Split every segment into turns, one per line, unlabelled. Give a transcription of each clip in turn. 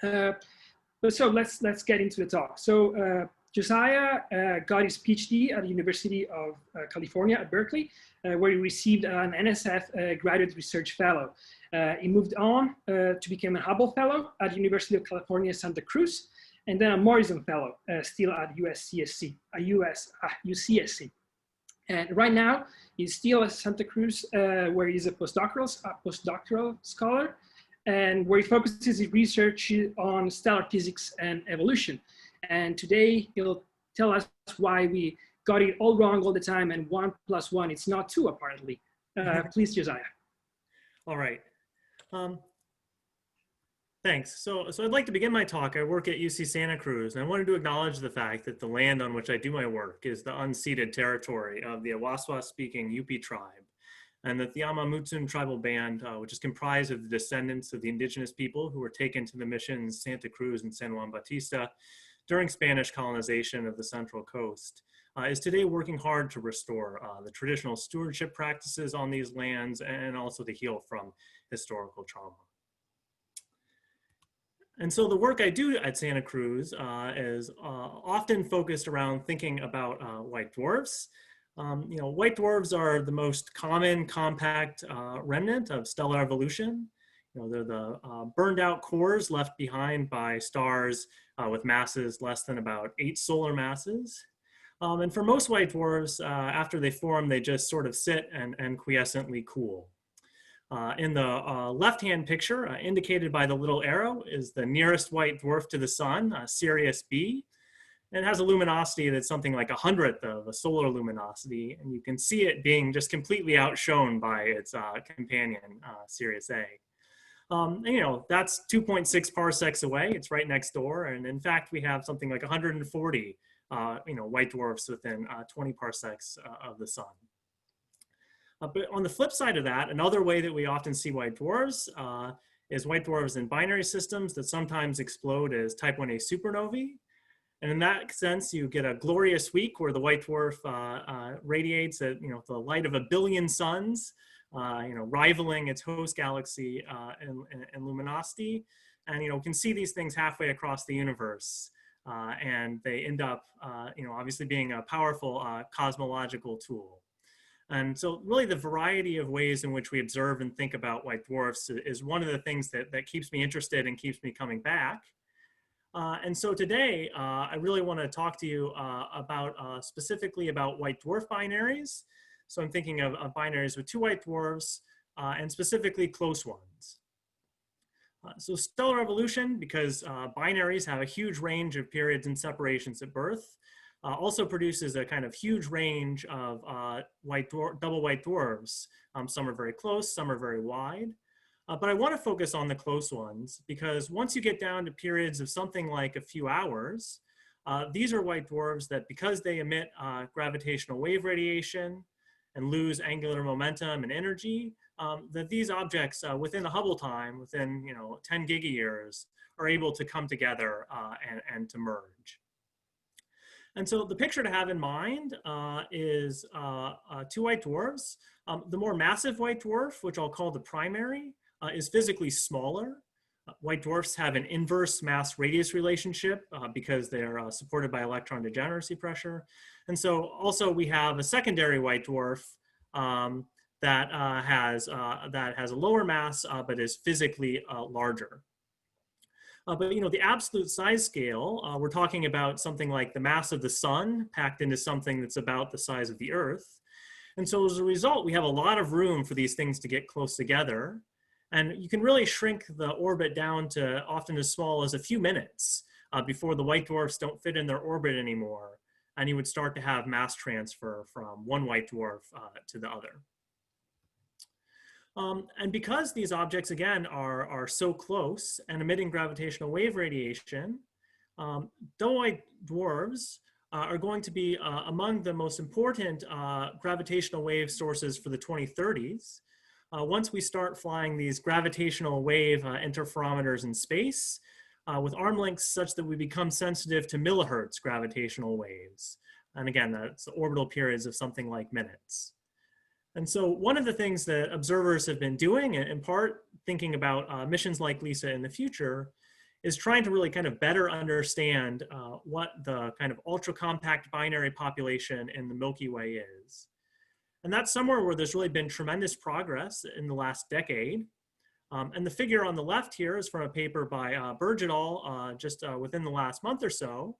But so let's get into the talk. So Josiah got his PhD at the University of California at Berkeley, where he received an NSF graduate research fellow. He moved on to become a Hubble Fellow at the University of California, Santa Cruz, and then a Morrison Fellow, still at UCSC. And right now, he's still at Santa Cruz, where he's a postdoctoral scholar, and where he focuses his research on stellar physics and evolution. And today, he'll tell us why we got it all wrong all the time, and 1 + 1, it's not 2, apparently. Please, Josiah.
All right. Thanks. So I'd like to begin my talk. I work at UC Santa Cruz, and I wanted to acknowledge the fact that the land on which I do my work is the unceded territory of the Awaswas-speaking Yupi tribe, and that the Amamutsun tribal band, which is comprised of the descendants of the indigenous people who were taken to the missions Santa Cruz and San Juan Bautista during Spanish colonization of the Central Coast, is today working hard to restore the traditional stewardship practices on these lands and also to heal from historical trauma. And so the work I do at Santa Cruz is often focused around thinking about white dwarfs. White dwarfs are the most common compact remnant of stellar evolution. They're the burned out cores left behind by stars with masses less than about 8 solar masses. And for most white dwarfs, after they form, they just sort of sit and quiescently cool. In the left-hand picture, indicated by the little arrow, is the nearest white dwarf to the sun, Sirius B. And it has a luminosity that's something like 1/100th of a solar luminosity, and you can see it being just completely outshone by its companion, Sirius A. That's 2.6 parsecs away. It's right next door, and in fact, we have something like 140, white dwarfs within 20 parsecs of the sun. But on the flip side of that, another way that we often see white dwarfs is white dwarfs in binary systems that sometimes explode as type 1a supernovae. And in that sense, you get a glorious week where the white dwarf radiates at the light of 1 billion suns, rivaling its host galaxy in luminosity. And you can see these things halfway across the universe. And they end up, obviously being a powerful cosmological tool. And so really the variety of ways in which we observe and think about white dwarfs is one of the things that keeps me interested and keeps me coming back. And so today, I really want to talk to you about specifically about white dwarf binaries. So I'm thinking of binaries with 2 white dwarfs and specifically close ones. So stellar evolution, because binaries have a huge range of periods and separations at birth, also produces a kind of huge range of double white dwarfs. Some are very close, some are very wide. But I want to focus on the close ones because once you get down to periods of something like a few hours, these are white dwarfs that, because they emit gravitational wave radiation and lose angular momentum and energy, that these objects within a Hubble time, within 10 gigayears, are able to come together and to merge. And so the picture to have in mind is 2 white dwarfs. The more massive white dwarf, which I'll call the primary, is physically smaller. White dwarfs have an inverse mass-radius relationship because they're supported by electron degeneracy pressure. And so also we have a secondary white dwarf that has a lower mass but is physically larger. But the absolute size scale, we're talking about something like the mass of the sun packed into something that's about the size of the Earth. And so as a result, we have a lot of room for these things to get close together. And you can really shrink the orbit down to often as small as a few minutes before the white dwarfs don't fit in their orbit anymore. And you would start to have mass transfer from one white dwarf to the other. And because these objects, again, are so close and emitting gravitational wave radiation, double white dwarfs are going to be among the most important gravitational wave sources for the 2030s. Once we start flying these gravitational wave interferometers in space with arm lengths such that we become sensitive to millihertz gravitational waves. And again, that's the orbital periods of something like minutes. And so one of the things that observers have been doing, in part thinking about missions like LISA in the future, is trying to really kind of better understand what the kind of ultra compact binary population in the Milky Way is. And that's somewhere where there's really been tremendous progress in the last decade. And the figure on the left here is from a paper by Burge et al. Just within the last month or so.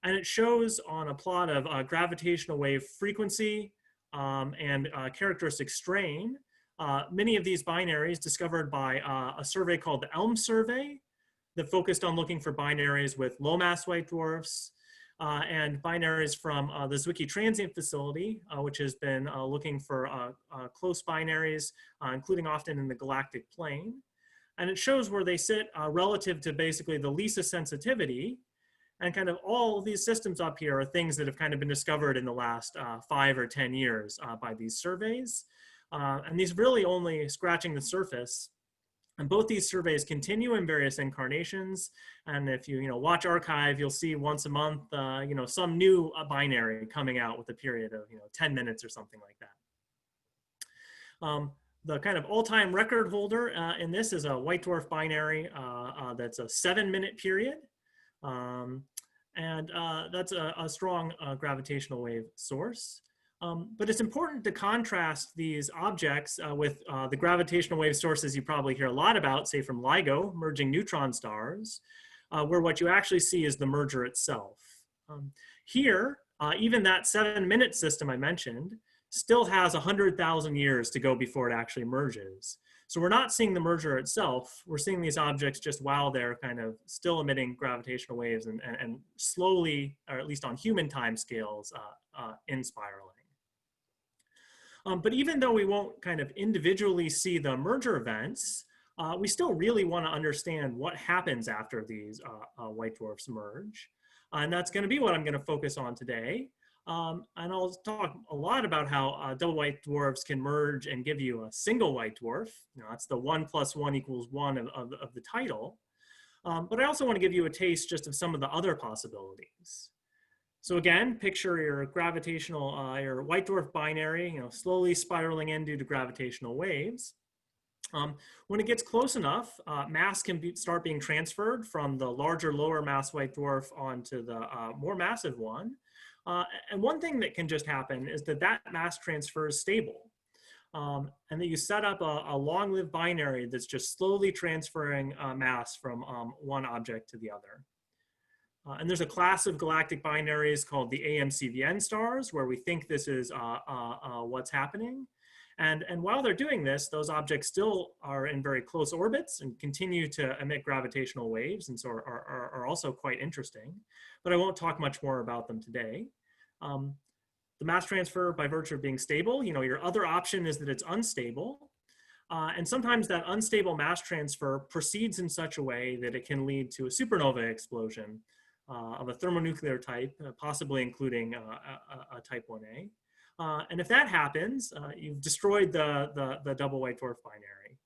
And it shows on a plot of gravitational wave frequency and characteristic strain, many of these binaries discovered by a survey called the ELM survey that focused on looking for binaries with low mass white dwarfs, and binaries from the Zwicky Transient Facility, which has been looking for close binaries, including often in the galactic plane. And it shows where they sit relative to basically the LISA sensitivity. And kind of all of these systems up here are things that have kind of been discovered in the last 5 or 10 years by these surveys. And these really only scratching the surface. And both these surveys continue in various incarnations. And if you watch archive, you'll see once a month some new binary coming out with a period of 10 minutes or something like that. The kind of all-time record holder in this is a white dwarf binary that's a 7-minute period. And that's a strong gravitational wave source. But it's important to contrast these objects with the gravitational wave sources you probably hear a lot about, say from LIGO, merging neutron stars, where what you actually see is the merger itself. Here, even that 7-minute system I mentioned still has 100,000 years to go before it actually merges. So we're not seeing the merger itself, we're seeing these objects just while they're kind of still emitting gravitational waves and slowly, or at least on human timescales, in spiraling. But even though we won't kind of individually see the merger events, we still really want to understand what happens after these white dwarfs merge. And that's going to be what I'm going to focus on today. And I'll talk a lot about how double white dwarfs can merge and give you a single white dwarf. That's the 1 + 1 = 1 of the title. But I also want to give you a taste just of some of the other possibilities. So again, picture your gravitational, your white dwarf binary, slowly spiraling in due to gravitational waves. When it gets close enough, mass can start being transferred from the larger, lower mass white dwarf onto the more massive one. And one thing that can just happen is that mass transfer is stable. And that you set up a long-lived binary that's just slowly transferring mass from one object to the other. And there's a class of galactic binaries called the AMCVN stars, where we think this is what's happening. And while they're doing this, those objects still are in very close orbits and continue to emit gravitational waves, and so are also quite interesting. But I won't talk much more about them today. The mass transfer, by virtue of being stable, your other option is that it's unstable. And sometimes that unstable mass transfer proceeds in such a way that it can lead to a supernova explosion of a thermonuclear type, possibly including a type 1a. And if that happens, you've destroyed the double white dwarf binary.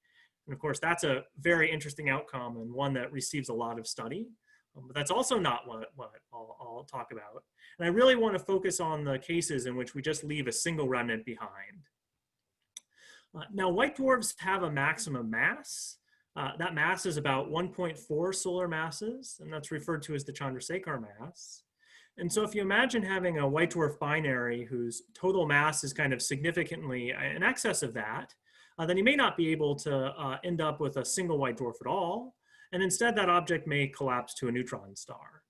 And of course, that's a very interesting outcome and one that receives a lot of study. But that's also not what I'll talk about. And I really want to focus on the cases in which we just leave a single remnant behind. Now, white dwarfs have a maximum mass. That mass is about 1.4 solar masses, and that's referred to as the Chandrasekhar mass. And so if you imagine having a white dwarf binary whose total mass is kind of significantly in excess of that, then you may not be able to end up with a single white dwarf at all. And instead, that object may collapse to a neutron star.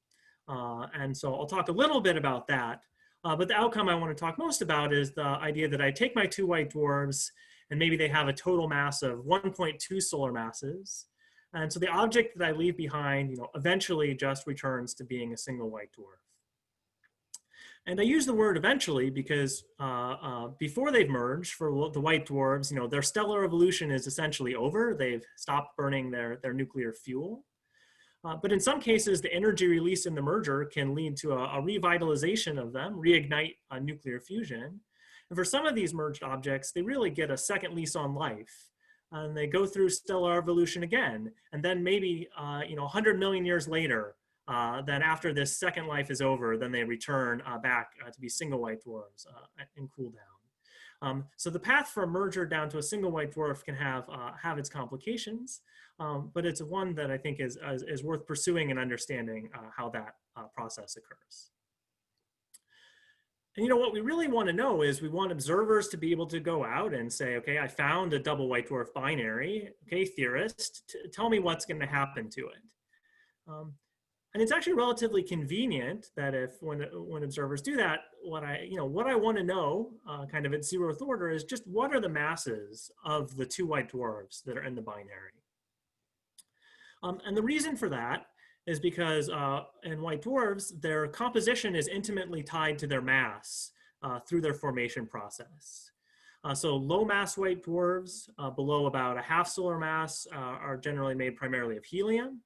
And so I'll talk a little bit about that. But the outcome I want to talk most about is the idea that I take my 2 white dwarfs, and maybe they have a total mass of 1.2 solar masses. And so the object that I leave behind, eventually just returns to being a single white dwarf. And I use the word eventually because before they've merged for the white dwarfs, their stellar evolution is essentially over. They've stopped burning their nuclear fuel. But in some cases, the energy released in the merger can lead to a revitalization of them, reignite nuclear fusion. And for some of these merged objects, they really get a second lease on life. And they go through stellar evolution again. And then maybe 100 million years later, then after this second life is over, then they return back to be single white dwarfs and cool So the path from merger down to a single white dwarf can have its complications, but it's one that I think is worth pursuing and understanding how that process occurs. And what we really want to know is we want observers to be able to go out and say, okay, I found a double white dwarf binary. Okay, theorist, tell me what's going to happen to it. And it's actually relatively convenient that when observers do that, what I want to know kind of at 0th order is just what are the masses of the 2 white dwarfs that are in the binary. And the reason for that is because in white dwarfs, their composition is intimately tied to their mass through their formation process. So low mass white dwarfs below about a half solar mass are generally made primarily of helium.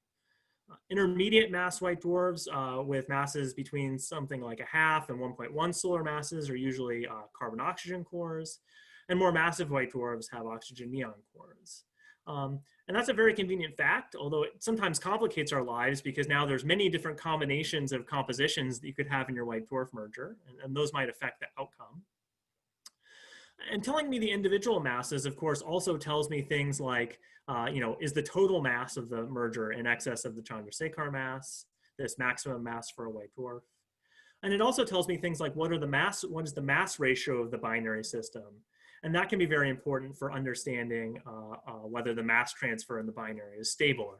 Intermediate mass white dwarfs with masses between something like a half and 1.1 solar masses are usually carbon-oxygen cores. And more massive white dwarfs have oxygen-neon cores. And that's a very convenient fact, although it sometimes complicates our lives because now there's many different combinations of compositions that you could have in your white dwarf merger, and those might affect the outcome. And telling me the individual masses, of course, also tells me things like, is the total mass of the merger in excess of the Chandrasekhar mass, this maximum mass for a white dwarf? And it also tells me things like what is the mass ratio of the binary system? And that can be very important for understanding whether the mass transfer in the binary is stable or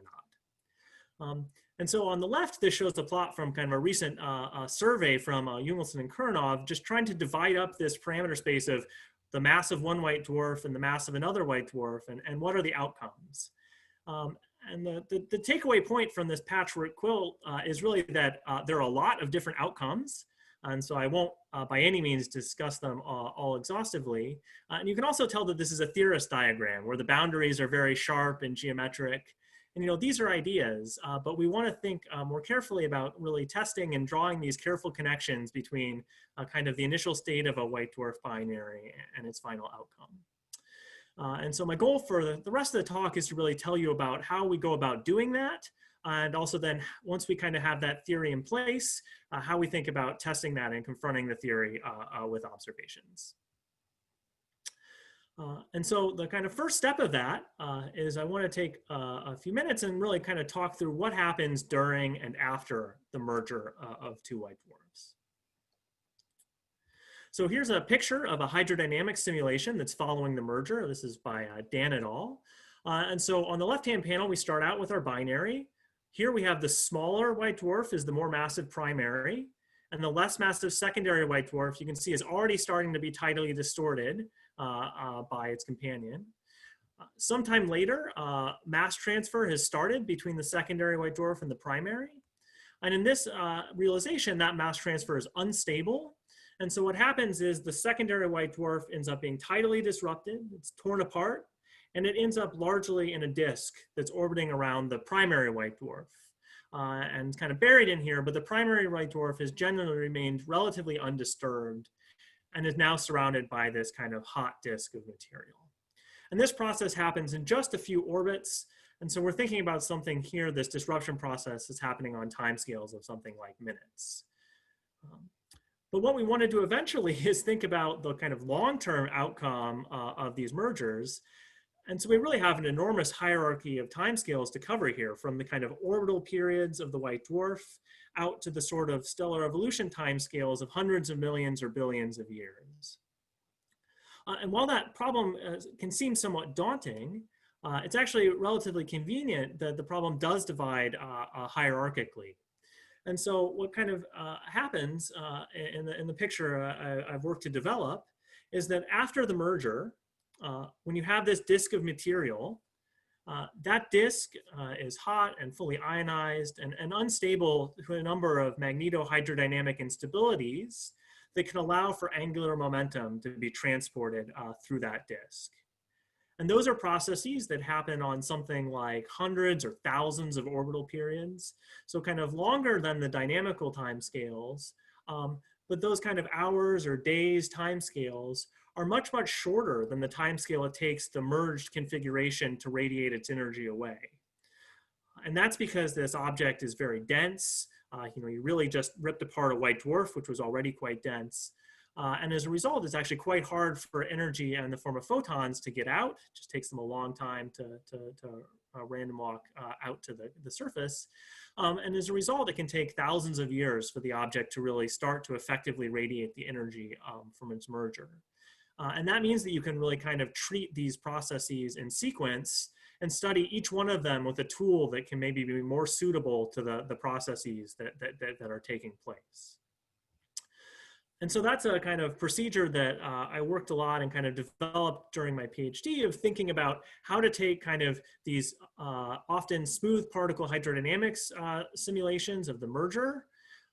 not. And so on the left, this shows the plot from kind of a recent survey from Jungelson and Kurnov, just trying to divide up this parameter space of the mass of one white dwarf and the mass of another white dwarf, and what are the outcomes. And the takeaway point from this patchwork quilt is really that there are a lot of different outcomes. And so I won't by any means discuss them all exhaustively. And you can also tell that this is a theorist diagram where the boundaries are very sharp and geometric. And these are ideas, but we want to think more carefully about really testing and drawing these careful connections between kind of the initial state of a white dwarf binary and its final outcome. And so my goal for the rest of the talk is to really tell you about how we go about doing that. And also then once we kind of have that theory in place, how we think about testing that and confronting the theory with observations. And so the kind of first step of that is I want to take a few minutes and really kind of talk through what happens during and after the merger of 2 white dwarfs. So here's a picture of a hydrodynamic simulation that's following the merger. This is by Dan et al. And so on the left-hand panel, we start out with our binary. Here we have the smaller white dwarf is the more massive primary, and the less massive secondary white dwarf you can see is already starting to be tidally distorted by its companion. Sometime later, mass transfer has started between the secondary white dwarf and the primary. And in this realization, that mass transfer is unstable. And so what happens is the secondary white dwarf ends up being tidally disrupted, it's torn apart, and it ends up largely in a disk that's orbiting around the primary white dwarf and kind of buried in here, but the primary white dwarf has generally remained relatively undisturbed and is now surrounded by this kind of hot disk of material. And this process happens in just a few orbits. And so we're thinking about something here, this disruption process is happening on timescales of something like minutes. But what we want to do eventually is think about the kind of long-term outcome of these mergers. And so we really have an enormous hierarchy of timescales to cover here, from the kind of orbital periods of the white dwarf out to the sort of stellar evolution timescales of hundreds of millions or billions of years. And while that problem can seem somewhat daunting, it's actually relatively convenient that the problem does divide hierarchically. And so what kind of happens in the picture I've worked to develop is that after the merger, when you have this disk of material, that disk is hot and fully ionized and unstable to a number of magnetohydrodynamic instabilities that can allow for angular momentum to be transported through that disk. And those are processes that happen on something like hundreds or thousands of orbital periods, so kind of longer than the dynamical timescales, but those kind of hours or days timescales are much, much shorter than the timescale it takes the merged configuration to radiate its energy away. And that's because this object is very dense. You really just ripped apart a white dwarf, which was already quite dense. And as a result, it's actually quite hard for energy in the form of photons to get out. It just takes them a long time to random walk out to the surface. And as a result, it can take thousands of years for the object to really start to effectively radiate the energy from its merger. And that means that you can really kind of treat these processes in sequence and study each one of them with a tool that can maybe be more suitable to the processes that are taking place. And so that's a kind of procedure that I worked a lot and kind of developed during my PhD, of thinking about how to take kind of these often smooth particle hydrodynamics simulations of the merger,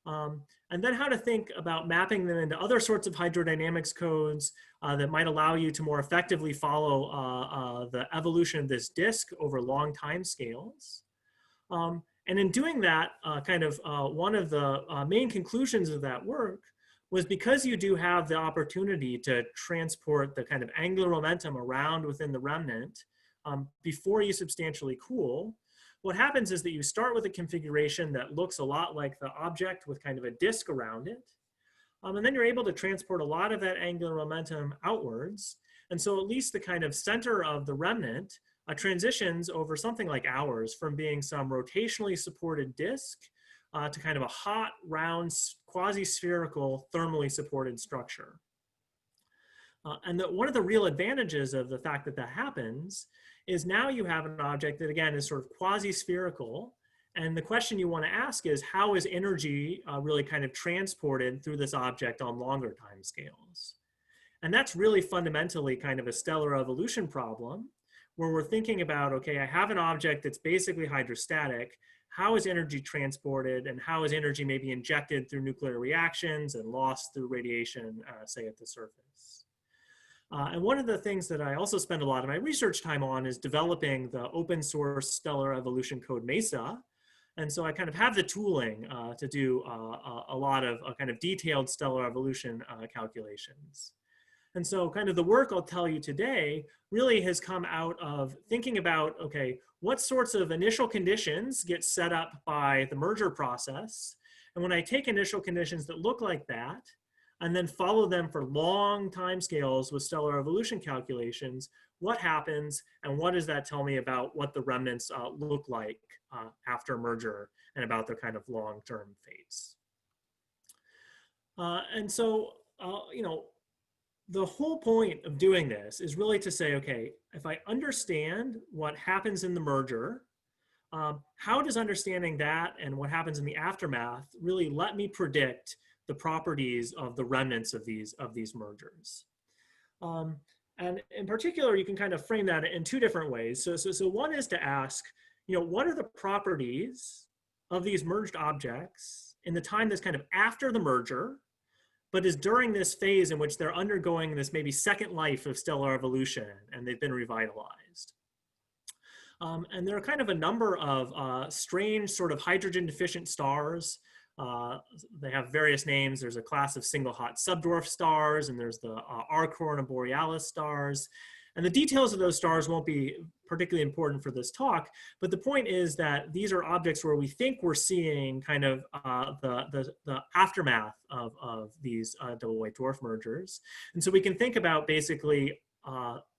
and then how to think about mapping them into other sorts of hydrodynamics codes that might allow you to more effectively follow the evolution of this disk over long time scales. And in doing that, one of the main conclusions of that work was, because you do have the opportunity to transport the kind of angular momentum around within the remnant before you substantially cool, what happens is that you start with a configuration that looks a lot like the object with kind of a disk around it. And then you're able to transport a lot of that angular momentum outwards. And so at least the kind of center of the remnant transitions over something like hours from being some rotationally supported disk to kind of a hot, round, quasi-spherical, thermally supported structure. And one of the real advantages of the fact that that happens is now you have an object that, again, is sort of quasi-spherical. And the question you want to ask is, how is energy really kind of transported through this object on longer time scales? And that's really fundamentally kind of a stellar evolution problem, where we're thinking about, okay, I have an object that's basically hydrostatic. How is energy transported, and how is energy maybe injected through nuclear reactions and lost through radiation, say at the surface? And one of the things that I also spend a lot of my research time on is developing the open source stellar evolution code MESA. And so I kind of have the tooling to do a lot of kind of detailed stellar evolution calculations. And so kind of the work I'll tell you today really has come out of thinking about, okay, what sorts of initial conditions get set up by the merger process? And when I take initial conditions that look like that, and then follow them for long time scales with stellar evolution calculations, what happens, and what does that tell me about what the remnants look like after merger, and about their kind of long-term fates? And so, you know, the whole point of doing this is really to say, okay, if I understand what happens in the merger, how does understanding that and what happens in the aftermath really let me predict the properties of the remnants of these mergers? And in particular, you can kind of frame that in two different ways. So one is to ask, you know, what are the properties of these merged objects in the time that's kind of after the merger, but is during this phase in which they're undergoing this maybe second life of stellar evolution and they've been revitalized. And there are kind of a number of strange sort of hydrogen deficient stars. They have various names. There's a class of single hot subdwarf stars, and there's the R Corona Borealis stars. And the details of those stars won't be particularly important for this talk, but the point is that these are objects where we think we're seeing kind of the aftermath of these double white dwarf mergers. And so we can think about basically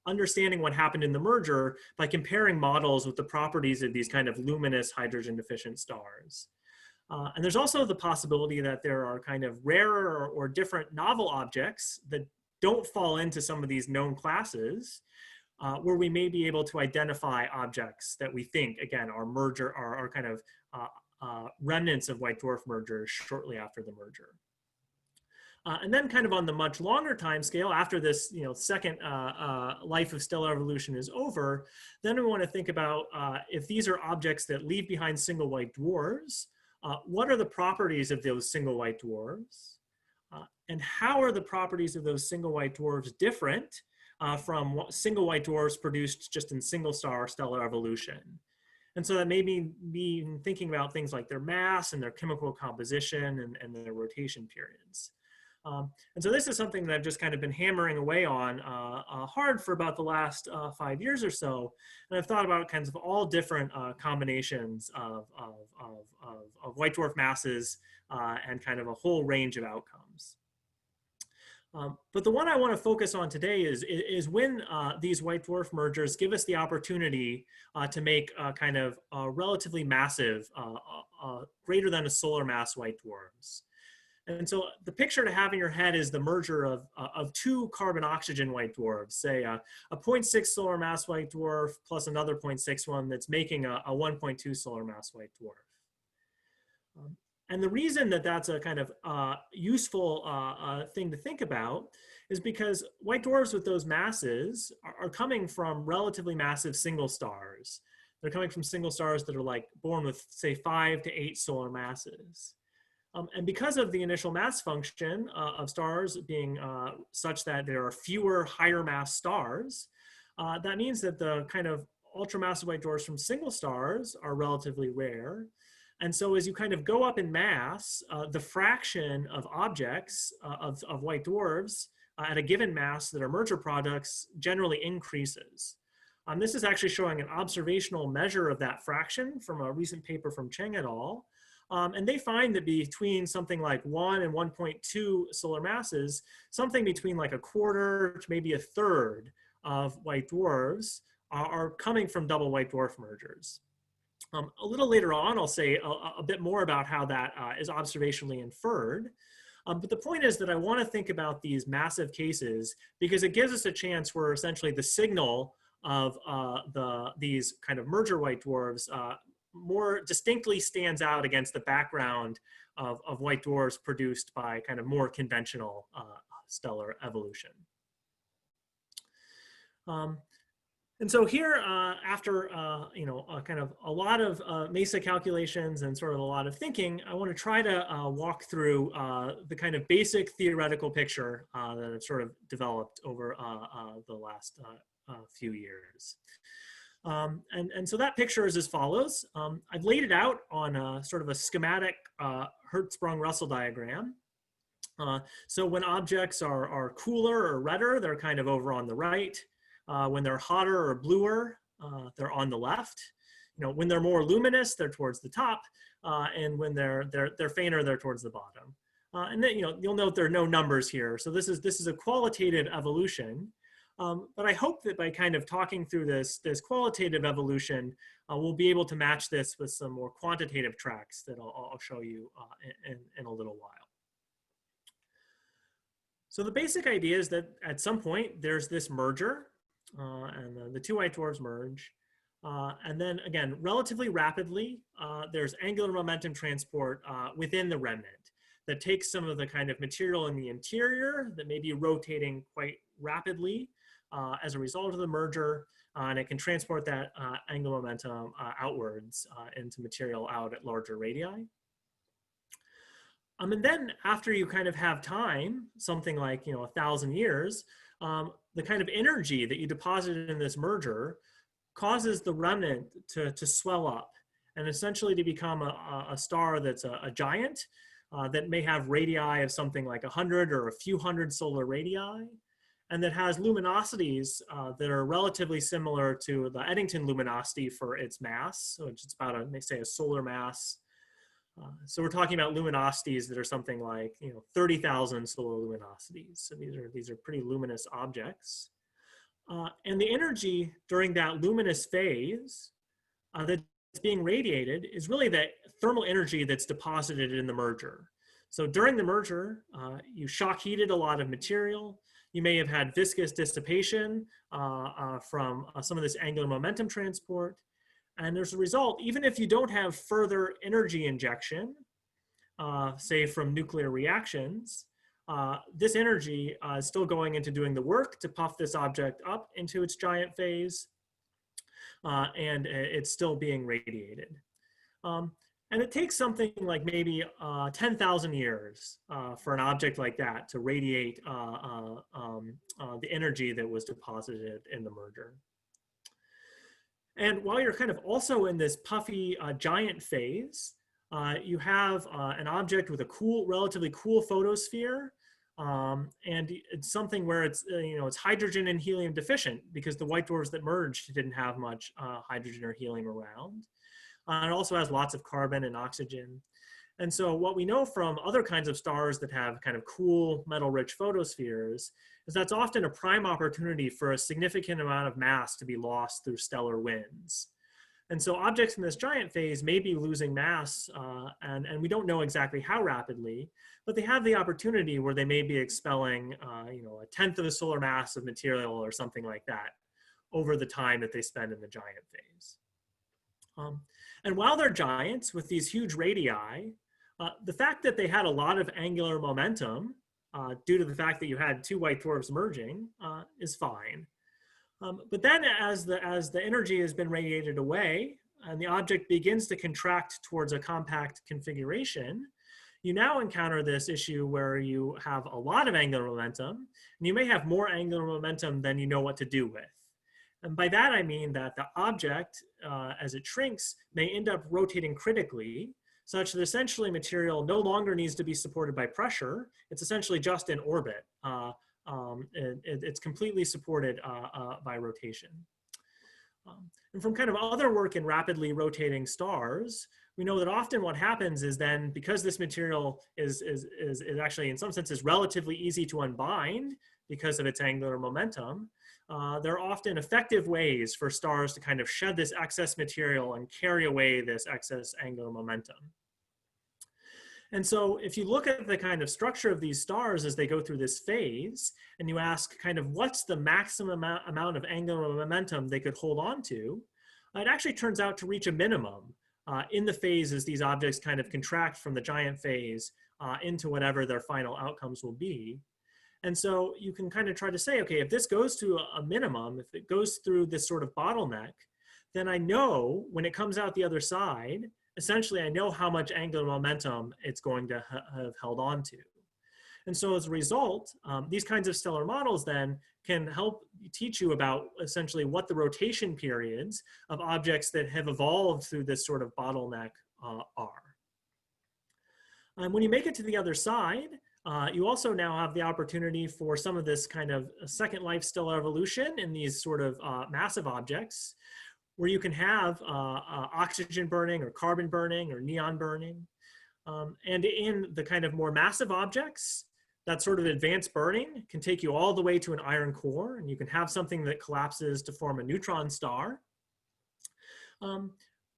understanding what happened in the merger by comparing models with the properties of these kind of luminous hydrogen deficient stars. And there's also the possibility that there are kind of rarer or different novel objects that don't fall into some of these known classes, where we may be able to identify objects that we think, again, are kind of remnants of white dwarf mergers shortly after the merger. And then kind of on the much longer time scale, after this, you know, second life of stellar evolution is over, then we want to think about if these are objects that leave behind single white dwarfs, what are the properties of those single white dwarfs? And how are the properties of those single white dwarfs different from single white dwarfs produced just in single star stellar evolution? And so that may be thinking about things like their mass and their chemical composition and their rotation periods. And so this is something that I've just kind of been hammering away on hard for about the last 5 years or so. And I've thought about kinds of all different combinations of white dwarf masses and kind of a whole range of outcomes. But the one I want to focus on today is when these white dwarf mergers give us the opportunity to make kind of relatively massive, greater than a solar mass white dwarfs. And so the picture to have in your head is the merger of two carbon-oxygen white dwarfs, say a 0.6 solar mass white dwarf plus another 0.61 that's making a 1.2 solar mass white dwarf. And the reason that that's a kind of useful thing to think about is because white dwarfs with those masses are coming from relatively massive single stars. They're coming from single stars that are like born with, say, 5 to 8 solar masses. And because of the initial mass function of stars being such that there are fewer higher mass stars, that means that the kind of ultramassive white dwarfs from single stars are relatively rare. And so as you kind of go up in mass, the fraction of objects of white dwarfs at a given mass that are merger products generally increases. This is actually showing an observational measure of that fraction from a recent paper from Cheng et al. And they find that between something like 1 and 1.2 solar masses, something between like a quarter to maybe a third of white dwarfs are coming from double white dwarf mergers. A little later on, I'll say a bit more about how that is observationally inferred. But the point is that I want to think about these massive cases because it gives us a chance where essentially the signal of these kind of merger white dwarfs more distinctly stands out against the background of white dwarfs produced by kind of more conventional stellar evolution. And so here, after kind of a lot of MESA calculations and sort of a lot of thinking, I want to try to walk through the kind of basic theoretical picture that I've sort of developed over the last few years. And so that picture is as follows. I've laid it out on sort of a schematic Hertzsprung-Russell diagram. So when objects are cooler or redder, they're kind of over on the right. When they're hotter or bluer, they're on the left. When they're more luminous, they're towards the top, and when they're fainter, they're towards the bottom. And then you'll note there are no numbers here. So this is a qualitative evolution. But I hope that by kind of talking through this qualitative evolution, we'll be able to match this with some more quantitative tracks that I'll show you in a little while. So the basic idea is that at some point there's this merger. And the two white dwarfs merge. And then again, relatively rapidly, there's angular momentum transport within the remnant that takes some of the kind of material in the interior that may be rotating quite rapidly as a result of the merger, and it can transport that angular momentum outwards into material out at larger radii. And then after you kind of have time, something like 1,000 years, the kind of energy that you deposited in this merger causes the remnant to swell up and essentially to become a star that's a giant that may have radii of something like 100 or a few hundred solar radii, and that has luminosities that are relatively similar to the Eddington luminosity for its mass, so it's about they say a solar mass. So we're talking about luminosities that are something like 30,000 solar luminosities. So these are pretty luminous objects, and the energy during that luminous phase that's being radiated is really that thermal energy that's deposited in the merger. So during the merger, you shock heated a lot of material. You may have had viscous dissipation from some of this angular momentum transport. And as a result, even if you don't have further energy injection, say from nuclear reactions, this energy is still going into doing the work to puff this object up into its giant phase, and it's still being radiated. And it takes something like maybe 10,000 years for an object like that to radiate the energy that was deposited in the merger. And while you're kind of also in this puffy giant phase, you have an object with a relatively cool photosphere, and it's something where it's it's hydrogen and helium deficient because the white dwarfs that merged didn't have much hydrogen or helium around. It also has lots of carbon and oxygen. And so what we know from other kinds of stars that have kind of cool metal-rich photospheres is that's often a prime opportunity for a significant amount of mass to be lost through stellar winds. And so objects in this giant phase may be losing mass, and we don't know exactly how rapidly, but they have the opportunity where they may be expelling you know, 1/10 of the solar mass of material or something like that over the time that they spend in the giant phase. And while they're giants with these huge radii, the fact that they had a lot of angular momentum due to the fact that you had two white dwarfs merging is fine. But then as the energy has been radiated away and the object begins to contract towards a compact configuration, you now encounter this issue where you have a lot of angular momentum, and you may have more angular momentum than you know what to do with. And by that I mean that the object, as it shrinks, may end up rotating critically, such that essentially material no longer needs to be supported by pressure. It's essentially just in orbit. It's completely supported by rotation. And from kind of other work in rapidly rotating stars, we know that often what happens is then, because this material is actually in some senses relatively easy to unbind because of its angular momentum, there are often effective ways for stars to kind of shed this excess material and carry away this excess angular momentum. And so if you look at the kind of structure of these stars as they go through this phase, and you ask kind of what's the maximum amount of angular momentum they could hold on to, it actually turns out to reach a minimum in the phase as these objects kind of contract from the giant phase into whatever their final outcomes will be. And so you can kind of try to say, okay, if this goes to a minimum, if it goes through this sort of bottleneck, then I know when it comes out the other side, essentially I know how much angular momentum it's going to have held on to. And so as a result, these kinds of stellar models then can help teach you about essentially what the rotation periods of objects that have evolved through this sort of bottleneck are. When you make it to the other side, you also now have the opportunity for some of this kind of second life stellar evolution in these sort of massive objects, where you can have oxygen burning or carbon burning or neon burning. And in the kind of more massive objects, that sort of advanced burning can take you all the way to an iron core, and you can have something that collapses to form a neutron star.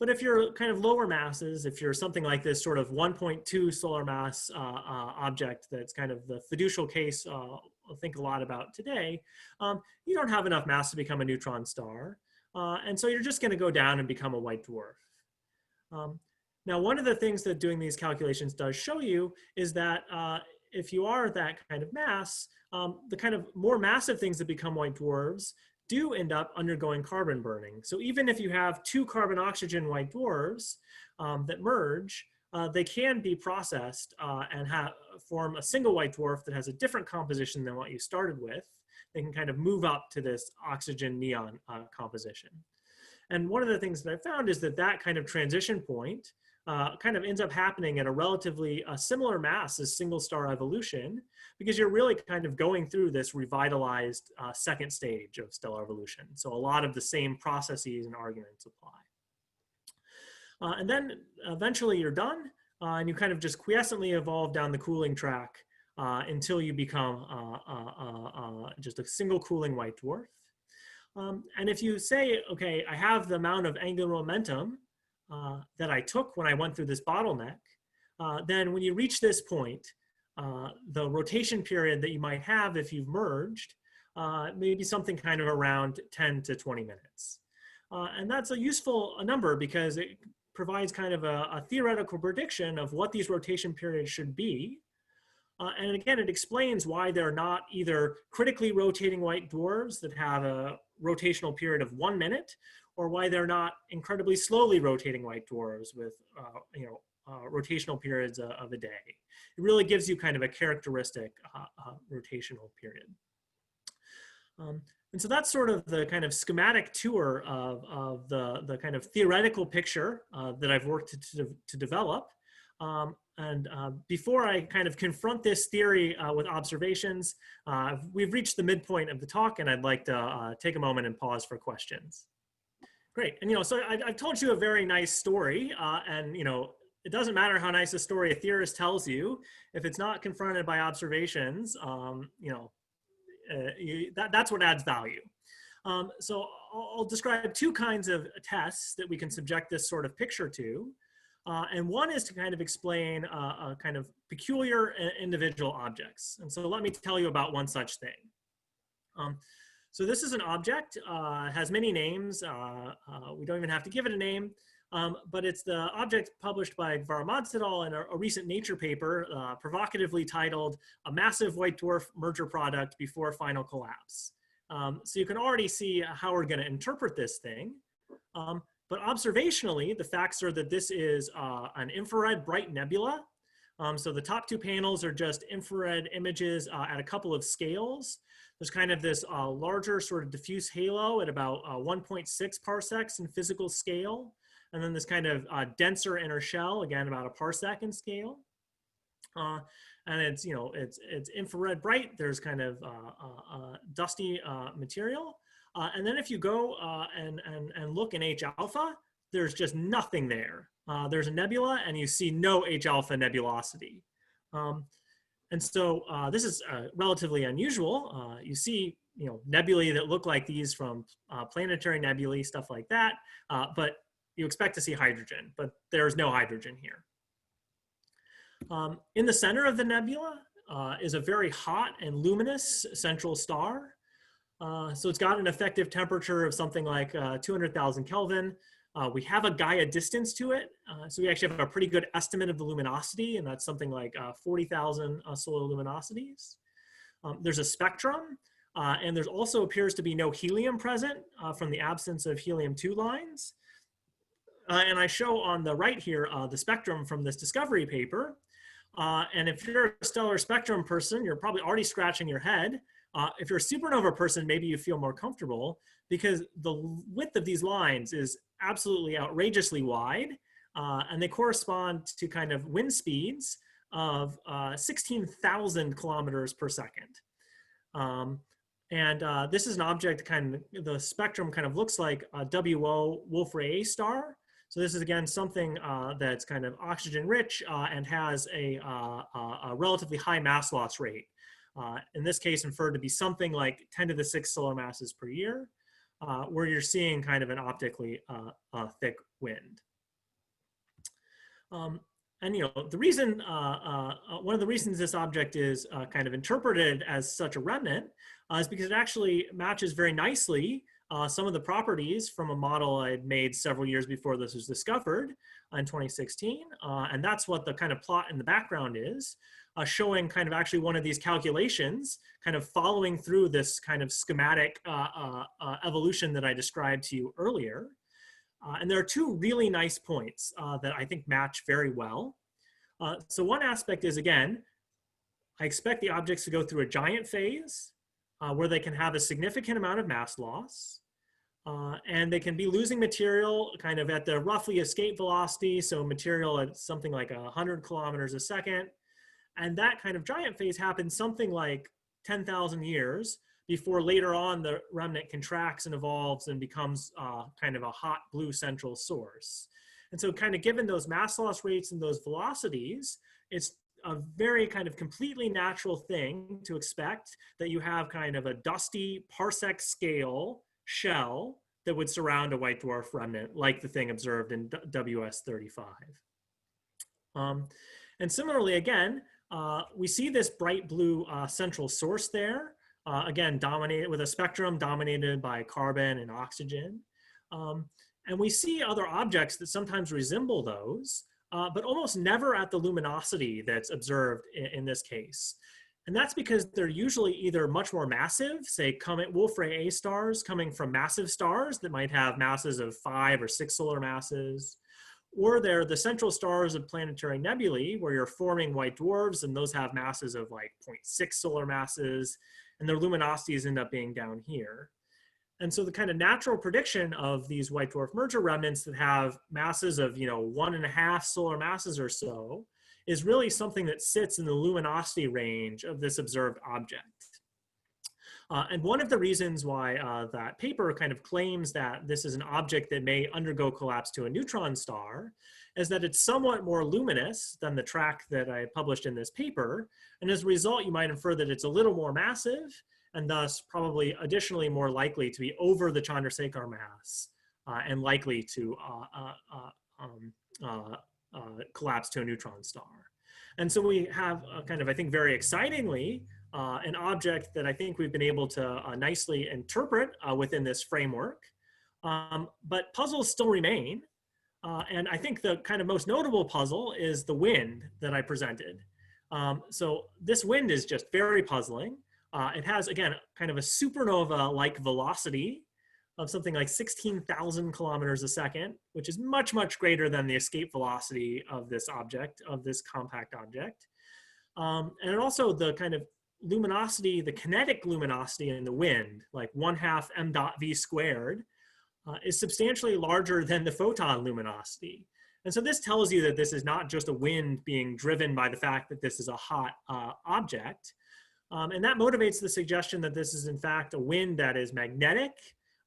But if you're kind of lower masses, if you're something like this sort of 1.2 solar mass object that's kind of the fiducial case I'll think a lot about today, you don't have enough mass to become a neutron star. And so you're just going to go down and become a white dwarf. Now, one of the things that doing these calculations does show you is that if you are that kind of mass, the kind of more massive things that become white dwarfs do end up undergoing carbon burning. So even if you have two carbon-oxygen white dwarfs that merge, they can be processed and form a single white dwarf that has a different composition than what you started with. They can kind of move up to this oxygen neon composition. And one of the things that I found is that that kind of transition point kind of ends up happening at a relatively similar mass as single star evolution, because you're really kind of going through this revitalized second stage of stellar evolution. So a lot of the same processes and arguments apply. And then eventually you're done, and you kind of just quiescently evolve down the cooling track until you become just a single cooling white dwarf. And if you say, okay, I have the amount of angular momentum that I took when I went through this bottleneck, then when you reach this point, the rotation period that you might have if you've merged may be something kind of around 10 to 20 minutes. And that's a useful number because it provides kind of a theoretical prediction of what these rotation periods should be. And again, it explains why they're not either critically rotating white dwarfs that have a rotational period of 1 minute, or why they're not incredibly slowly rotating white dwarfs with rotational periods of a day. It really gives you kind of a characteristic rotational period. And so that's sort of the kind of schematic tour of the kind of theoretical picture that I've worked to develop. And before I kind of confront this theory with observations, we've reached the midpoint of the talk, and I'd like to take a moment and pause for questions. Great, and so I've told you a very nice story, and it doesn't matter how nice a story a theorist tells you, if it's not confronted by observations, that's what adds value. So I'll describe two kinds of tests that we can subject this sort of picture to. And one is to kind of explain a kind of peculiar individual objects. And so let me tell you about one such thing. So this is an object, has many names. We don't even have to give it a name, but it's the object published by Varmont et al. In a recent Nature paper, provocatively titled "A Massive White Dwarf Merger Product Before Final Collapse." So you can already see how we're going to interpret this thing. But observationally, the facts are that this is an infrared bright nebula. So the top two panels are just infrared images at a couple of scales. There's kind of this larger sort of diffuse halo at about 1.6 parsecs in physical scale. And then this kind of denser inner shell, again, about a parsec in scale. And it's, it's infrared bright. There's kind of dusty material. And then if you go and look in H alpha, there's just nothing there. There's a nebula and you see no H alpha nebulosity. And so this is relatively unusual. You see, nebulae that look like these from planetary nebulae, stuff like that, but you expect to see hydrogen, but there's no hydrogen here. In the center of the nebula is a very hot and luminous central star. So it's got an effective temperature of something like 200,000 Kelvin. We have a Gaia distance to it. So we actually have a pretty good estimate of the luminosity, and that's something like 40,000 solar luminosities. There's a spectrum, and there's also appears to be no helium present from the absence of helium-2 lines. And I show on the right here the spectrum from this discovery paper. And if you're a stellar spectrum person, you're probably already scratching your head. If you're a supernova person, maybe you feel more comfortable because the width of these lines is absolutely outrageously wide. And they correspond to kind of wind speeds of 16,000 kilometers per second. This is an object the spectrum kind of looks like a WO Wolf-Rayet star. So this is again something that's kind of oxygen rich and has a relatively high mass loss rate. In this case inferred to be something like 10 to the 6 solar masses per year, where you're seeing kind of an optically thick wind. The reason, one of the reasons this object is kind of interpreted as such a remnant is because it actually matches very nicely some of the properties from a model I'd made several years before this was discovered in 2016. And that's what the kind of plot in the background is, showing kind of actually one of these calculations, kind of following through this kind of schematic evolution that I described to you earlier. And there are two really nice points that I think match very well. So one aspect is, again, I expect the objects to go through a giant phase where they can have a significant amount of mass loss. And they can be losing material kind of at the roughly escape velocity, so material at something like 100 kilometers a second. And that kind of giant phase happens something like 10,000 years before later on the remnant contracts and evolves and becomes kind of a hot blue central source. And so kind of given those mass loss rates and those velocities, it's a very kind of completely natural thing to expect that you have kind of a dusty parsec scale shell that would surround a white dwarf remnant like the thing observed in WS35. And similarly, again, we see this bright blue central source there, again, dominated with a spectrum dominated by carbon and oxygen. And we see other objects that sometimes resemble those, but almost never at the luminosity that's observed in this case. And that's because they're usually either much more massive, say Wolf-Rayet stars coming from massive stars that might have masses of 5 or 6 solar masses, or they're the central stars of planetary nebulae where you're forming white dwarfs and those have masses of like 0.6 solar masses and their luminosities end up being down here. And so the kind of natural prediction of these white dwarf merger remnants that have masses of 1.5 solar masses or so is really something that sits in the luminosity range of this observed object. And one of the reasons why that paper kind of claims that this is an object that may undergo collapse to a neutron star is that it's somewhat more luminous than the track that I published in this paper. And as a result, you might infer that it's a little more massive and thus probably additionally more likely to be over the Chandrasekhar mass and likely to collapse to a neutron star. And so we have kind of, I think, very excitingly, an object that I think we've been able to nicely interpret within this framework. But puzzles still remain. And I think the kind of most notable puzzle is the wind that I presented. So this wind is just very puzzling. It has, again, kind of a supernova-like velocity of something like 16,000 kilometers a second, which is much, much greater than the escape velocity of this object, of this compact object. And also the kind of luminosity, the kinetic luminosity in the wind, like 1/2 m dot v squared, is substantially larger than the photon luminosity. And so this tells you that this is not just a wind being driven by the fact that this is a hot object. And that motivates the suggestion that this is in fact a wind that is magnetic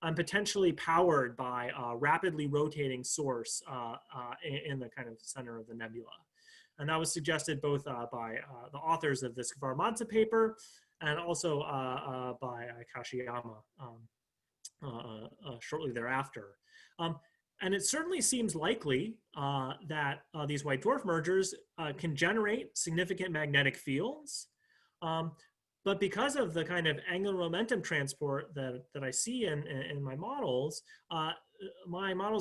and potentially powered by a rapidly rotating source in the kind of center of the nebula. And that was suggested both by the authors of this Varmansa paper and also by Kashiyama shortly thereafter. And it certainly seems likely that these white dwarf mergers can generate significant magnetic fields. But because of the kind of angular momentum transport that I see in my models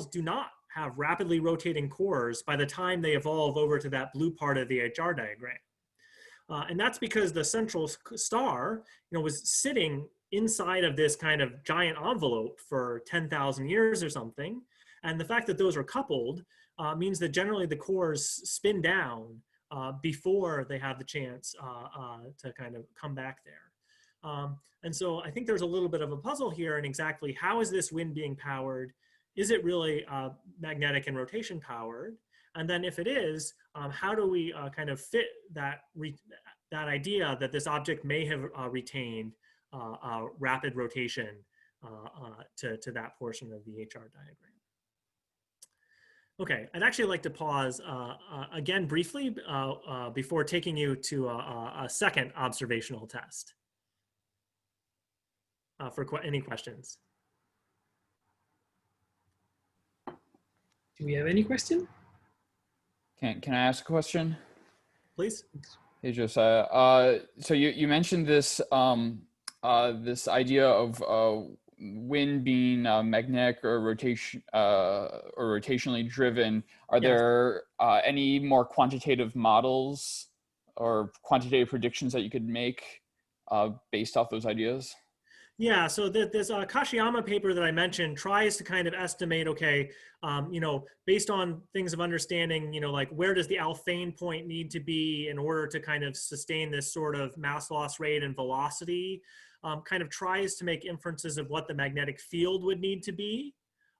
do not have rapidly rotating cores by the time they evolve over to that blue part of the HR diagram. And that's because the central star, was sitting inside of this kind of giant envelope for 10,000 years or something. And the fact that those are coupled means that generally the cores spin down before they have the chance to kind of come back there. And so I think there's a little bit of a puzzle here in exactly how is this wind being powered? Is it really magnetic and rotation powered? And then if it is, how do we kind of fit that idea that this object may have retained rapid rotation to that portion of the HR diagram? Okay, I'd actually like to pause again briefly before taking you to a second observational test for any questions.
Do we have any question?
Can I ask a question?
Please.
Hey, Josiah. So you mentioned this this idea of wind being magnetic or rotationally driven. Are there any more quantitative models or quantitative predictions that you could make based off those ideas?
Yeah, so this Kashiyama paper that I mentioned tries to kind of estimate, okay, based on things of understanding, like where does the alphane point need to be in order to kind of sustain this sort of mass loss rate and velocity, kind of tries to make inferences of what the magnetic field would need to be.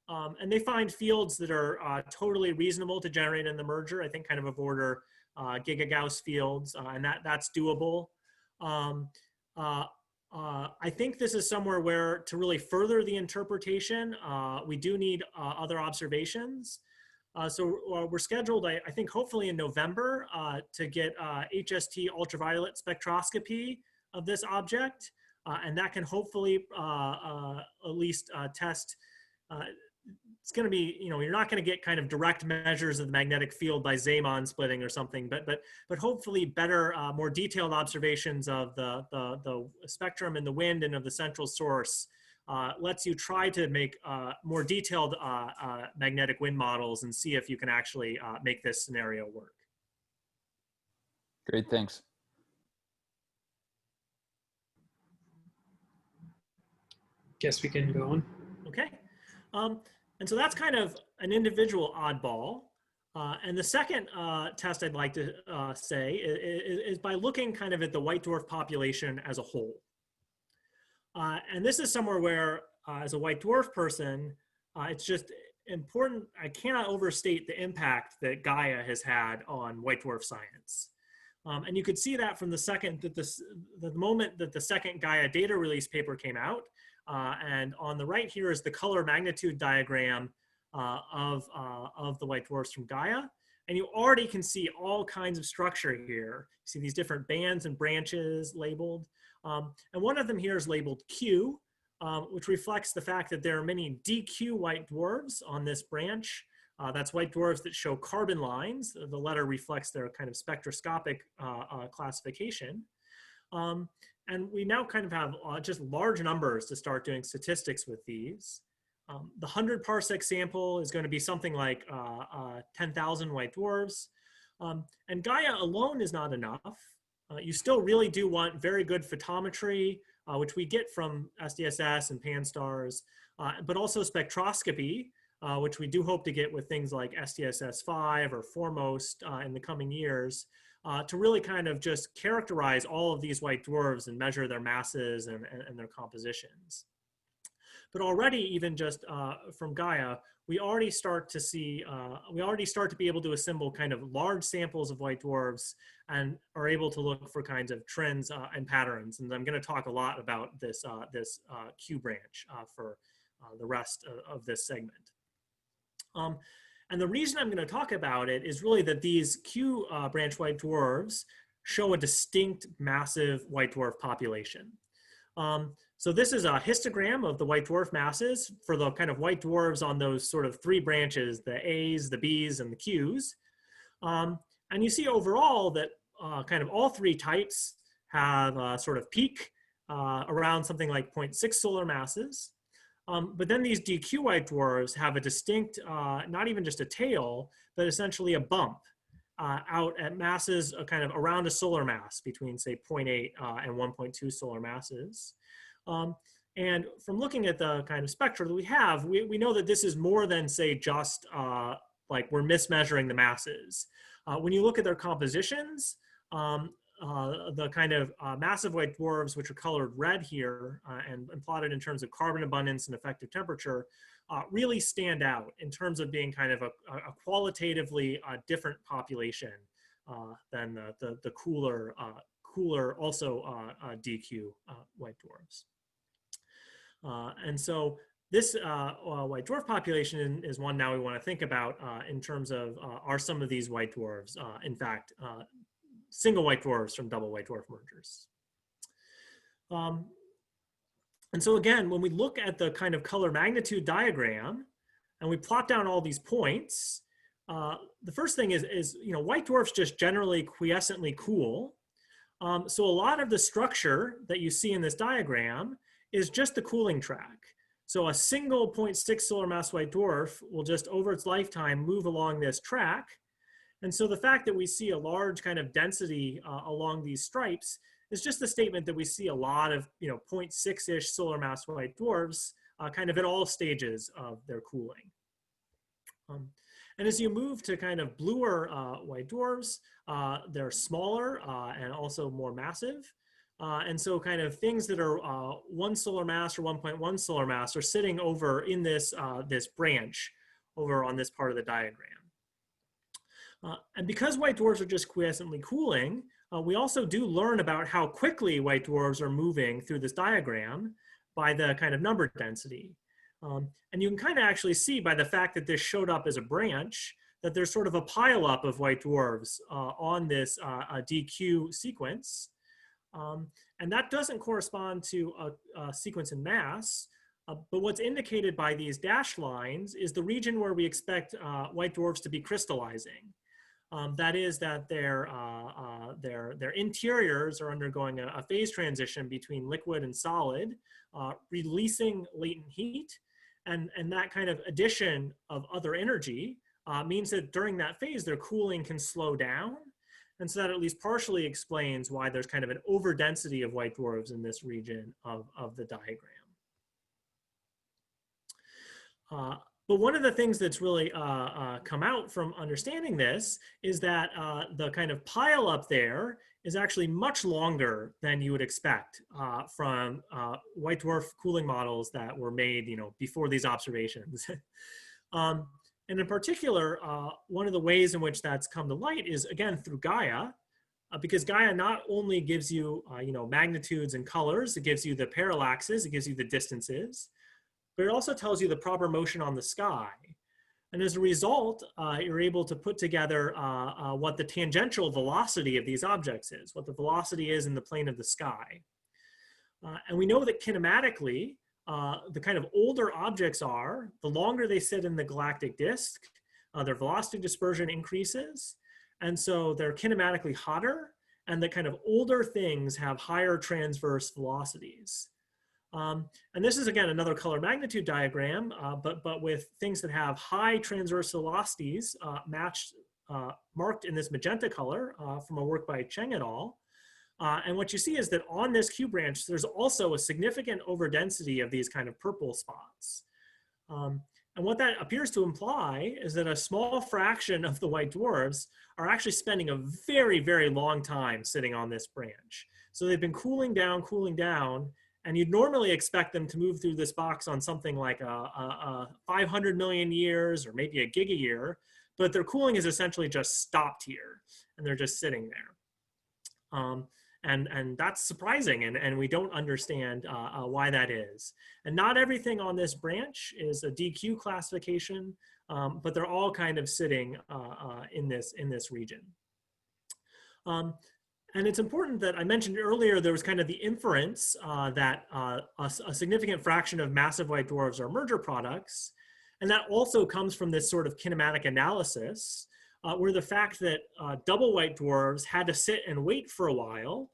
And they find fields that are totally reasonable to generate in the merger, I think kind of order gigagauss fields, and that's doable. I think this is somewhere where to really further the interpretation, we do need other observations. So we're scheduled, I think, hopefully in November to get HST ultraviolet spectroscopy of this object. And that can hopefully at least test, it's going to be, you're not going to get kind of direct measures of the magnetic field by Zeeman splitting or something, but hopefully better, more detailed observations of the spectrum in the wind and of the central source lets you try to make more detailed magnetic wind models and see if you can actually make this scenario work.
Great, thanks.
Guess we can go on.
Okay. And so that's kind of an individual oddball. And the second test I'd like to say is by looking kind of at the white dwarf population as a whole. And this is somewhere where, as a white dwarf person, it's just important. I cannot overstate the impact that Gaia has had on white dwarf science. And you could see that from the moment that the second Gaia data release paper came out. And on the right here is the color magnitude diagram of the white dwarfs from Gaia. And you already can see all kinds of structure here. You see these different bands and branches labeled. And one of them here is labeled Q, which reflects the fact that there are many DQ white dwarfs on this branch. That's white dwarfs that show carbon lines. The letter reflects their kind of spectroscopic classification. And we now kind of have just large numbers to start doing statistics with these. The 100 parsec sample is going to be something like 10,000 white dwarfs. And Gaia alone is not enough. You still really do want very good photometry, which we get from SDSS and PanSTARRS, but also spectroscopy, which we do hope to get with things like SDSS-5 or Foremost in the coming years, to really kind of just characterize all of these white dwarfs and measure their masses and their compositions. But already, even just from Gaia, we already start to see, we already start to be able to assemble kind of large samples of white dwarfs and are able to look for kinds of trends and patterns. And I'm going to talk a lot about this, Q branch for the rest of this segment. And the reason I'm going to talk about it is really that these Q branch white dwarfs show a distinct massive white dwarf population. So this is a histogram of the white dwarf masses for the kind of white dwarfs on those sort of three branches, the A's, the B's, and the Q's. And you see overall that kind of all three types have a sort of peak around something like 0.6 solar masses. But then these DQ white dwarfs have a distinct, not even just a tail, but essentially a bump out at masses kind of around a solar mass between, say, 0.8 and 1.2 solar masses. And from looking at the kind of spectra that we have, we know that this is more than, say, just like we're mismeasuring the masses. When you look at their compositions, the kind of massive white dwarfs, which are colored red here and plotted in terms of carbon abundance and effective temperature, really stand out in terms of being kind of a qualitatively different population than the cooler also DQ white dwarfs. And so this white dwarf population is one now we want to think about in terms of are some of these white dwarfs, in fact, single white dwarfs from double white dwarf mergers. And so again, when we look at the kind of color magnitude diagram and we plot down all these points, the first thing is you know, white dwarfs just generally quiescently cool. So a lot of the structure that you see in this diagram is just the cooling track. So a single 0.6 solar mass white dwarf will just over its lifetime move along this track. And so the fact that we see a large kind of density along these stripes is just the statement that we see a lot of, you know, 0.6-ish solar mass white dwarfs kind of at all stages of their cooling. And as you move to kind of bluer white dwarfs, they're smaller and also more massive. And so kind of things that are 1 solar mass or 1.1 solar mass are sitting over in this, this branch over on this part of the diagram. And because white dwarfs are just quiescently cooling, we also do learn about how quickly white dwarfs are moving through this diagram by the kind of number density. And you can kind of actually see by the fact that this showed up as a branch that there's sort of a pileup of white dwarfs on this DQ sequence. And that doesn't correspond to a sequence in mass, but what's indicated by these dashed lines is the region where we expect white dwarfs to be crystallizing. That is that their interiors are undergoing a phase transition between liquid and solid, releasing latent heat. And that kind of addition of other energy means that during that phase, their cooling can slow down. And so that at least partially explains why there's kind of an overdensity of white dwarfs in this region of the diagram. But one of the things that's really come out from understanding this is that the kind of pile up there is actually much longer than you would expect from white dwarf cooling models that were made, you know, before these observations. And in particular, one of the ways in which that's come to light is, again, through Gaia. because Gaia not only gives you, you know, magnitudes and colors, it gives you the parallaxes, it gives you the distances, but it also tells you the proper motion on the sky. And as a result, you're able to put together what the tangential velocity of these objects is, what the velocity is in the plane of the sky. And we know that kinematically, the kind of older objects are, the longer they sit in the galactic disk, their velocity dispersion increases. And so they're kinematically hotter, and the kind of older things have higher transverse velocities. And this is, again, another color magnitude diagram, but with things that have high transverse velocities marked in this magenta color from a work by Cheng et al. And what you see is that on this Q branch, there's also a significant overdensity of these kind of purple spots. And what that appears to imply is that a small fraction of the white dwarfs are actually spending a very, very long time sitting on this branch. So they've been cooling down, and you'd normally expect them to move through this box on something like a 500 million years or maybe a gigayear, but their cooling is essentially just stopped here, and they're just sitting there. And that's surprising, and we don't understand why that is. And not everything on this branch is a DQ classification, but they're all kind of sitting in this region. And it's important that I mentioned earlier, there was kind of the inference that a significant fraction of massive white dwarfs are merger products. And that also comes from this sort of kinematic analysis, where the fact that double white dwarfs had to sit and wait for a while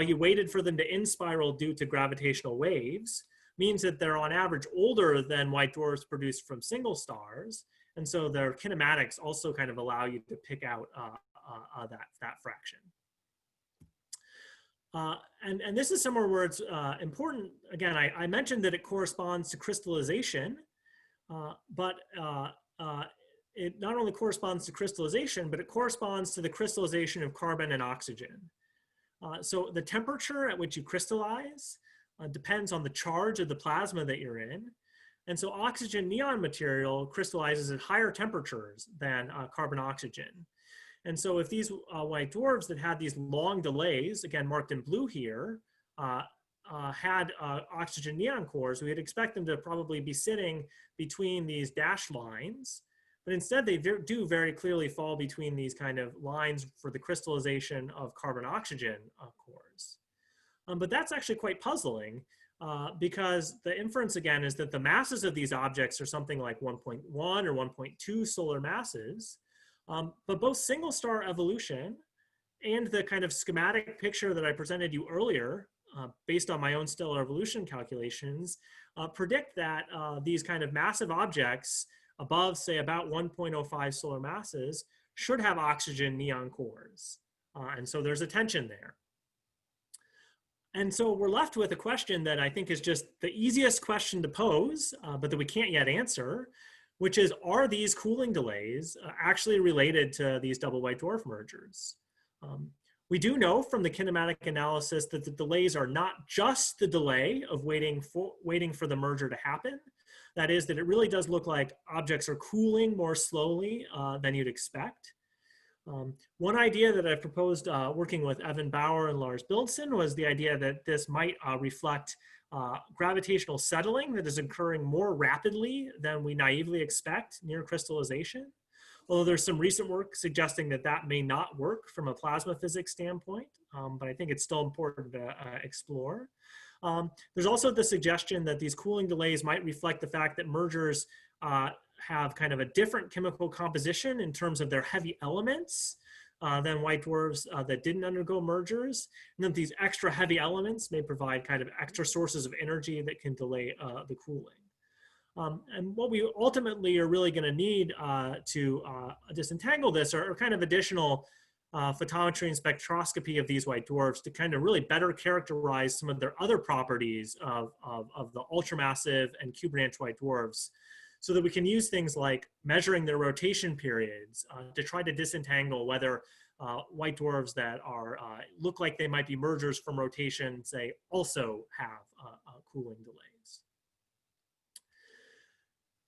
you waited for them to in-spiral due to gravitational waves, means that they're on average older than white dwarfs produced from single stars. And so their kinematics also kind of allow you to pick out that fraction. And this is somewhere where it's important. Again, I mentioned that it corresponds to crystallization, but it not only corresponds to crystallization, but it corresponds to the crystallization of carbon and oxygen. So the temperature at which you crystallize depends on the charge of the plasma that you're in. And so oxygen neon material crystallizes at higher temperatures than carbon oxygen. And so if these white dwarfs that had these long delays, again marked in blue here, had oxygen neon cores, we would expect them to probably be sitting between these dashed lines. But instead, they do very clearly fall between these kind of lines for the crystallization of carbon-oxygen cores. But that's actually quite puzzling because the inference, again, is that the masses of these objects are something like 1.1 or 1.2 solar masses. But both single star evolution and the kind of schematic picture that I presented you earlier, based on my own stellar evolution calculations, predict that these kind of massive objects above, say, about 1.05 solar masses should have oxygen neon cores. And so there's a tension there. And so we're left with a question that I think is just the easiest question to pose, but that we can't yet answer, which is, are these cooling delays actually related to these double white dwarf mergers? We do know from the kinematic analysis that the delays are not just the delay of waiting for the merger to happen. That is, that it really does look like objects are cooling more slowly than you'd expect. One idea that I proposed working with Evan Bauer and Lars Bildsen was the idea that this might reflect gravitational settling that is occurring more rapidly than we naively expect near crystallization. Although there's some recent work suggesting that that may not work from a plasma physics standpoint, but I think it's still important to explore. There's also the suggestion that these cooling delays might reflect the fact that mergers have kind of a different chemical composition in terms of their heavy elements than white dwarfs that didn't undergo mergers. And that these extra heavy elements may provide kind of extra sources of energy that can delay the cooling. And what we ultimately are really going to need to disentangle this are kind of additional photometry and spectroscopy of these white dwarfs to kind of really better characterize some of their other properties of the ultramassive and Q-branch white dwarfs, so that we can use things like measuring their rotation periods to try to disentangle whether white dwarfs that are look like they might be mergers from rotation, say, also have cooling delays.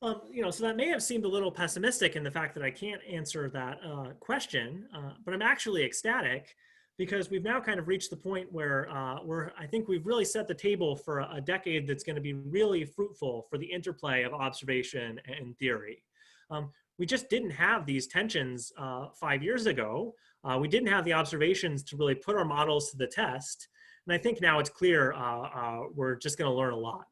So that may have seemed a little pessimistic in the fact that I can't answer that question, but I'm actually ecstatic because we've now kind of reached the point where I think we've really set the table for a decade that's going to be really fruitful for the interplay of observation and theory. We just didn't have these tensions 5 years ago. We didn't have the observations to really put our models to the test. And I think now it's clear we're just going to learn a lot.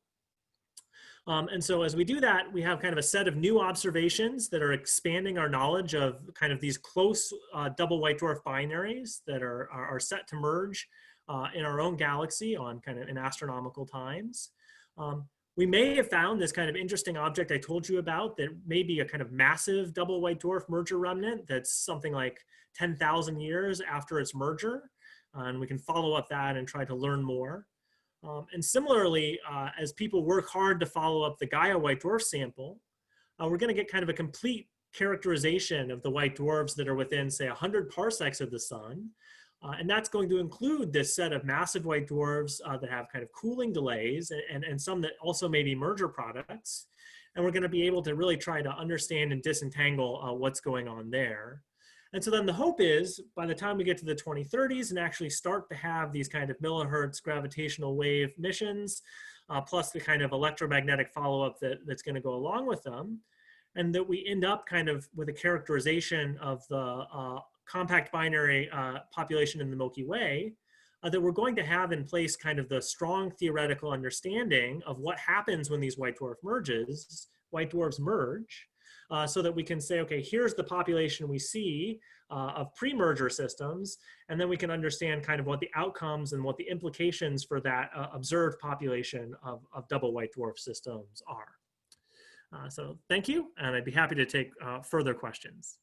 And so as we do that, we have kind of a set of new observations that are expanding our knowledge of kind of these close double white dwarf binaries that are set to merge in our own galaxy on kind of in astronomical times. We may have found this kind of interesting object I told you about that may be a kind of massive double white dwarf merger remnant that's something like 10,000 years after its merger. And we can follow up that and try to learn more. And similarly, as people work hard to follow up the Gaia white dwarf sample, we're going to get kind of a complete characterization of the white dwarfs that are within, say, 100 parsecs of the sun. And that's going to include this set of massive white dwarfs that have kind of cooling delays and some that also may be merger products. And we're going to be able to really try to understand and disentangle what's going on there. And so then the hope is by the time we get to the 2030s and actually start to have these kind of millihertz gravitational wave missions, plus the kind of electromagnetic follow-up that's going to go along with them, and that we end up kind of with a characterization of the compact binary population in the Milky Way, that we're going to have in place kind of the strong theoretical understanding of what happens when these white dwarfs merge, so that we can say, okay, here's the population we see of pre-merger systems, and then we can understand kind of what the outcomes and what the implications for that observed population of double white dwarf systems are. So thank you, and I'd be happy to take further questions.